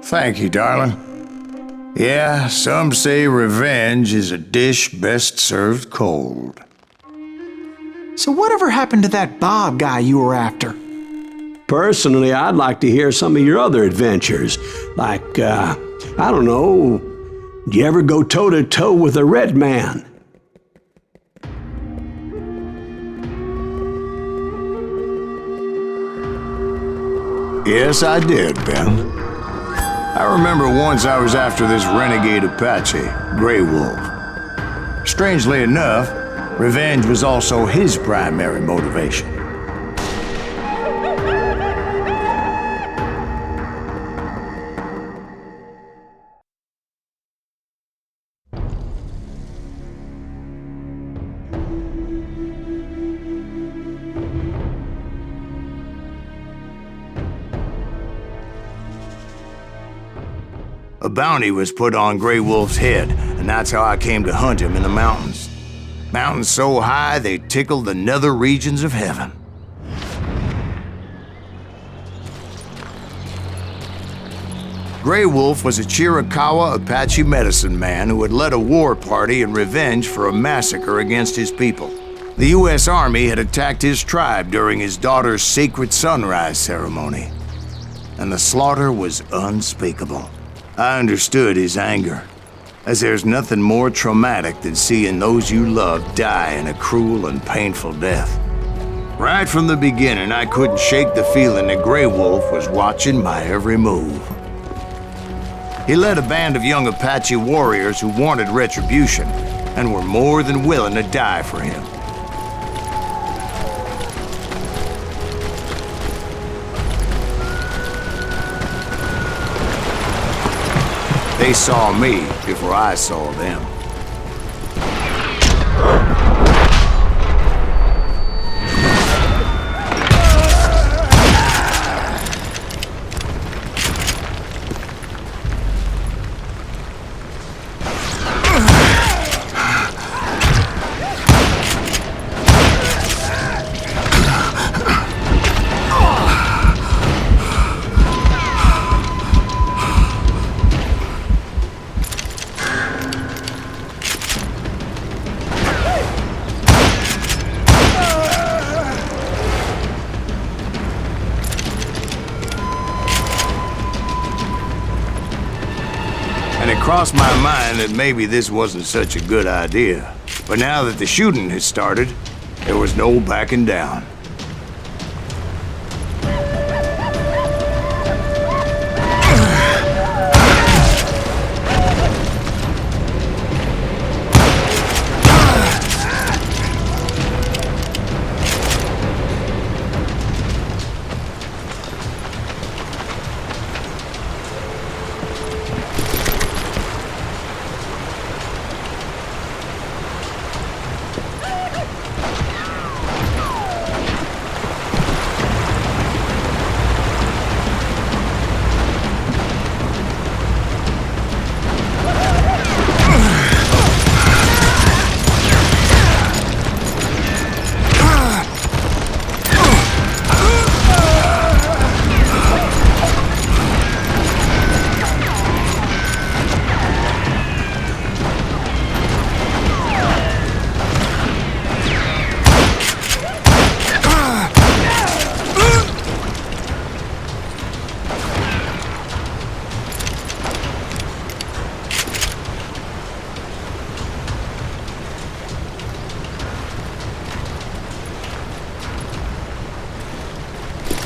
Thank you, darling. Yeah, some say revenge is a dish best served cold. So whatever happened to that Bob guy you were after? Personally, I'd like to hear some of your other adventures. Like, I don't know, did you ever go toe-to-toe with a red man? Yes, I did, Ben. I remember once I was after this renegade Apache, Grey Wolf. Strangely enough, revenge was also his primary motivation. A bounty was put on Grey Wolf's head, and that's how I came to hunt him in the mountains. Mountains so high they tickled the nether regions of heaven. Grey Wolf was a Chiricahua Apache medicine man who had led a war party in revenge for a massacre against his people. The U.S. Army had attacked his tribe during his daughter's sacred sunrise ceremony, and the slaughter was unspeakable. I understood his anger, as there's nothing more traumatic than seeing those you love die in a cruel and painful death. Right from the beginning, I couldn't shake the feeling that Grey Wolf was watching my every move. He led a band of young Apache warriors who wanted retribution and were more than willing to die for him. They saw me before I saw them. It crossed my mind that maybe this wasn't such a good idea. But now that the shooting had started, there was no backing down.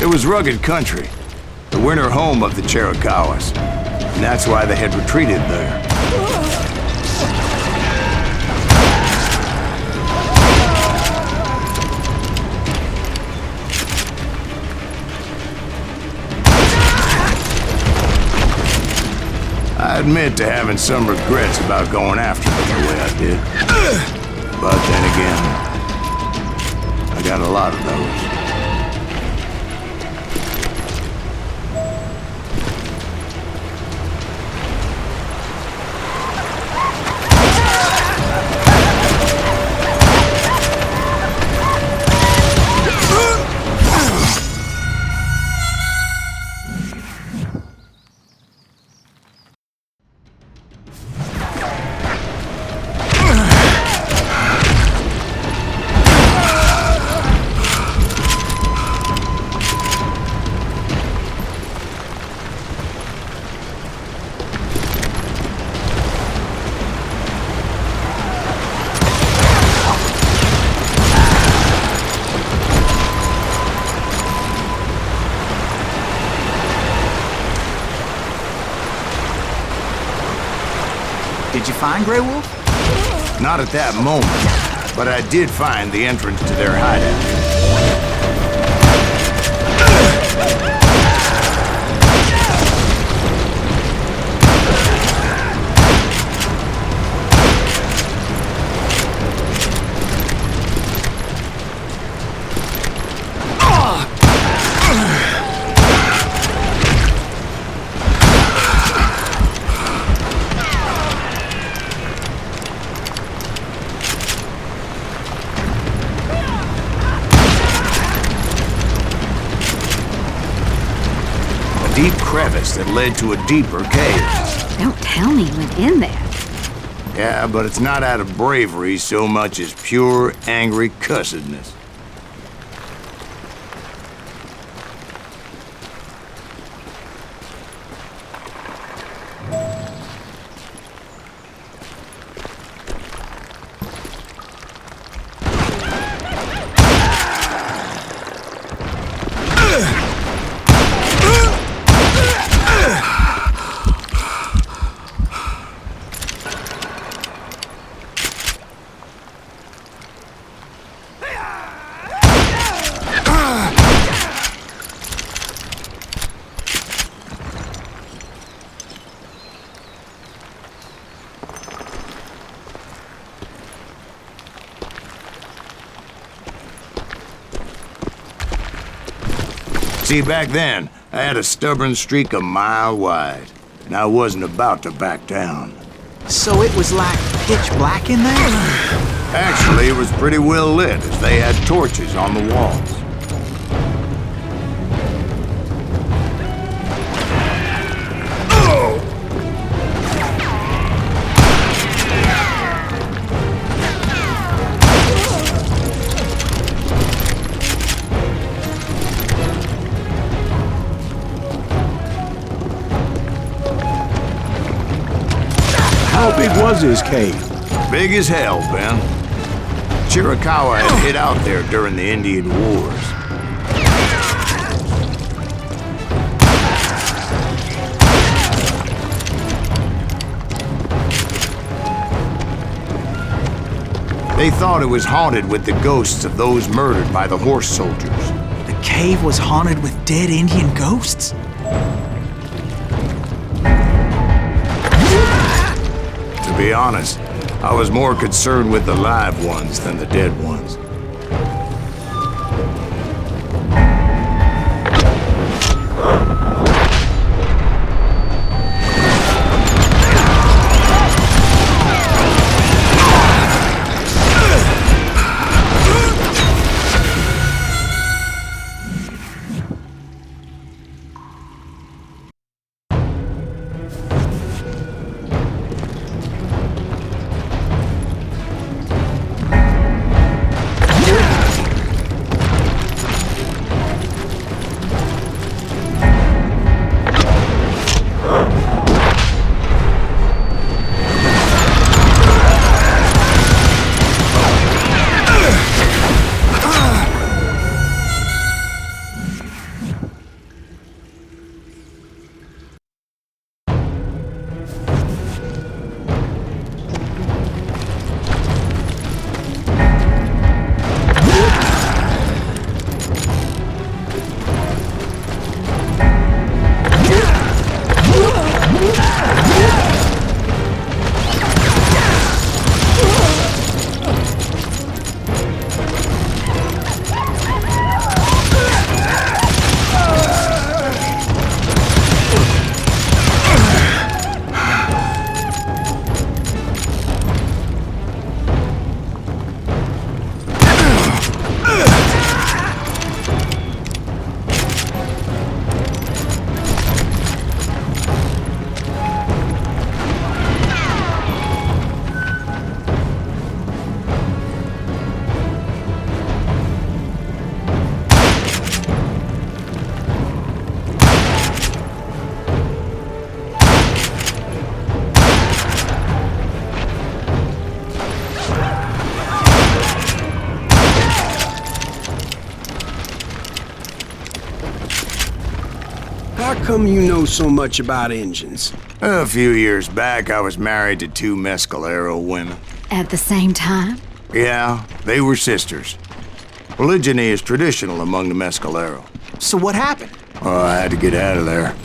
It was rugged country, the winter home of the Chiricahuas, and that's why they had retreated there. I admit to having some regrets about going after them the way I did. But then again, I got a lot of those. Did you find Grey Wolf? Not at that moment, but I did find the entrance to their hideout. Deep crevice that led to a deeper cave. Don't tell me you went in there. Yeah, but it's not out of bravery so much as pure, angry cussedness. See, back then, I had a stubborn streak a mile wide, and I wasn't about to back down. So it was like pitch black in there? Actually, it was pretty well lit, as they had torches on the walls. How big was his cave? Big as hell, Ben. Chiricahua had hid out there during the Indian Wars. They thought it was haunted with the ghosts of those murdered by the horse soldiers. The cave was haunted with dead Indian ghosts? To be honest, I was more concerned with the live ones than the dead ones. How come you know so much about engines? A few years back, I was married to two Mescalero women. At the same time? Yeah, they were sisters. Polygyny is traditional among the Mescalero. So what happened? Oh, I had to get out of there.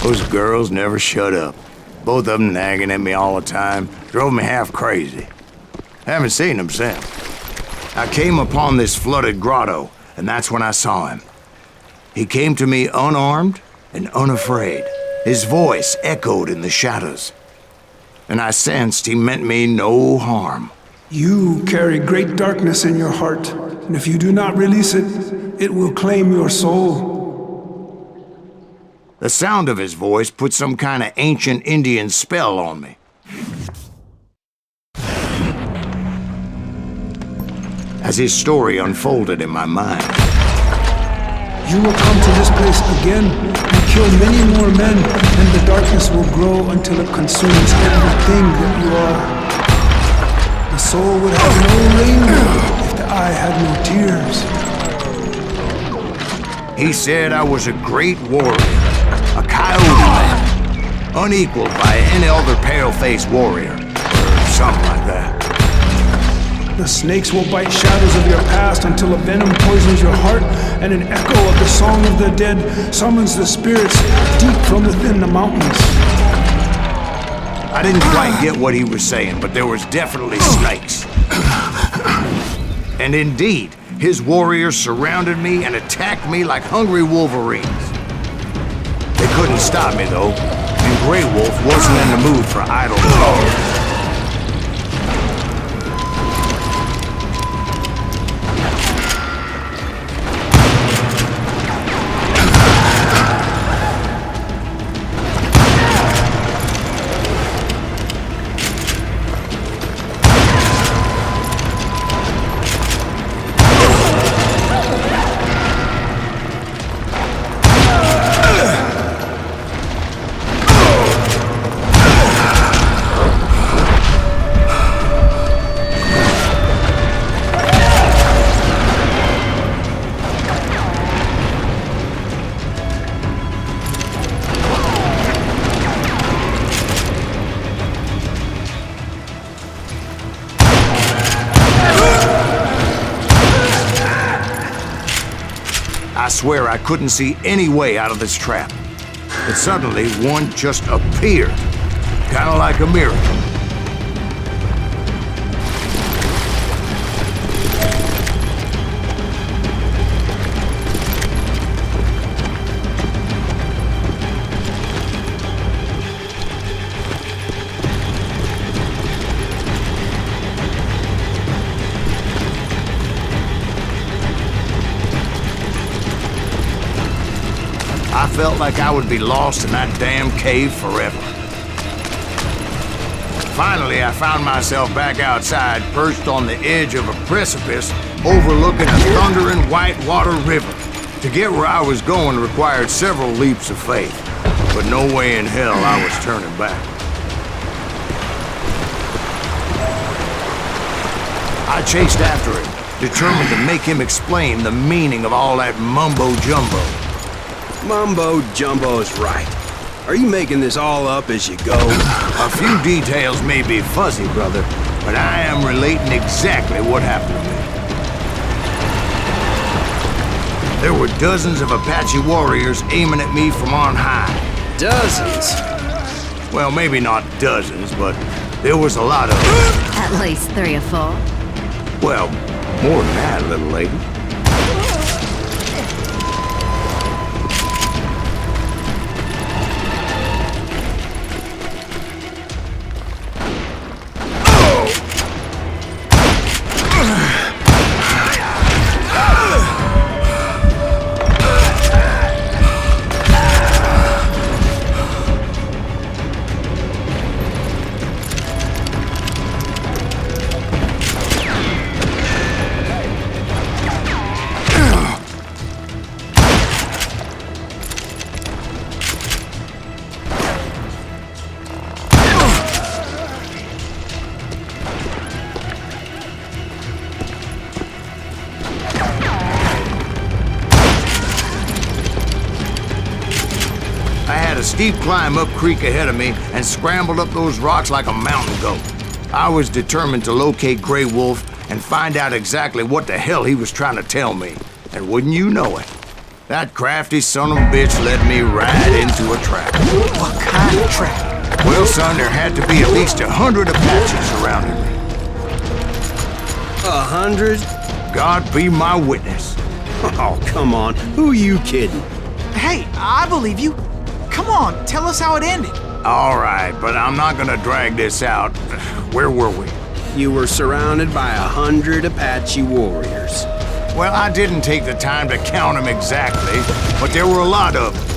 Those girls never shut up. Both of them nagging at me all the time. Drove me half crazy. Haven't seen them since. I came upon this flooded grotto, and that's when I saw him. He came to me unarmed and unafraid. His voice echoed in the shadows. And I sensed he meant me no harm. You carry great darkness in your heart, and if you do not release it, it will claim your soul. The sound of his voice put some kind of ancient Indian spell on me. As his story unfolded in my mind, You will come to this place again and kill many more men, and the darkness will grow until it consumes everything that you are. The soul would have no rainbow if the eye had no tears. he said I was a great warrior, a coyote man, unequaled by any other pale-faced warrior, or something like that. The snakes will bite shadows of your past until a venom poisons your heart, and an echo of the song of the dead summons the spirits deep from within the mountains. I didn't quite get what he was saying, but there was definitely snakes. And indeed, his warriors surrounded me and attacked me like hungry wolverines. They couldn't stop me, though, and Grey Wolf wasn't in the mood for idle talk. I swear I couldn't see any way out of this trap. But suddenly, one just appeared. Kind of like a miracle. I felt like I would be lost in that damn cave forever. Finally, I found myself back outside, perched on the edge of a precipice overlooking a thundering whitewater river. To get where I was going required several leaps of faith, but no way in hell I was turning back. I chased after him, determined to make him explain the meaning of all that mumbo-jumbo. Mumbo-jumbo's right. Are you making this all up as you go? A few details may be fuzzy, brother, but I am relating exactly what happened to me. There were dozens of Apache warriors aiming at me from on high. Dozens? Well, maybe not dozens, but there was a lot of them. At least 3 or 4. Well, more than that, little lady. I had a steep climb up creek ahead of me and scrambled up those rocks like a mountain goat. I was determined to locate Grey Wolf and find out exactly what the hell he was trying to tell me. And wouldn't you know it, that crafty son of a bitch led me right into a trap. What kind of trap? Well, son, there had to be at least 100 Apaches surrounding me. 100? God be my witness. Oh, come on. Who are you kidding? Hey, I believe you. Come on, tell us how it ended. All right, but I'm not gonna drag this out. Where were we? You were surrounded by 100 Apache warriors. Well, I didn't take the time to count them exactly, but there were a lot of them.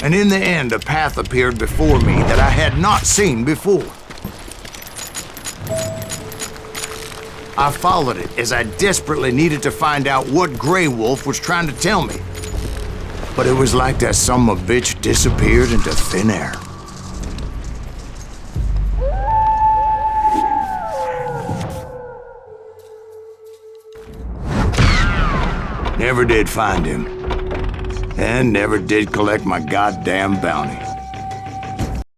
And in the end, a path appeared before me that I had not seen before. I followed it as I desperately needed to find out what Grey Wolf was trying to tell me. But it was like that son of a bitch disappeared into thin air. Never did find him. And never did collect my goddamn bounty.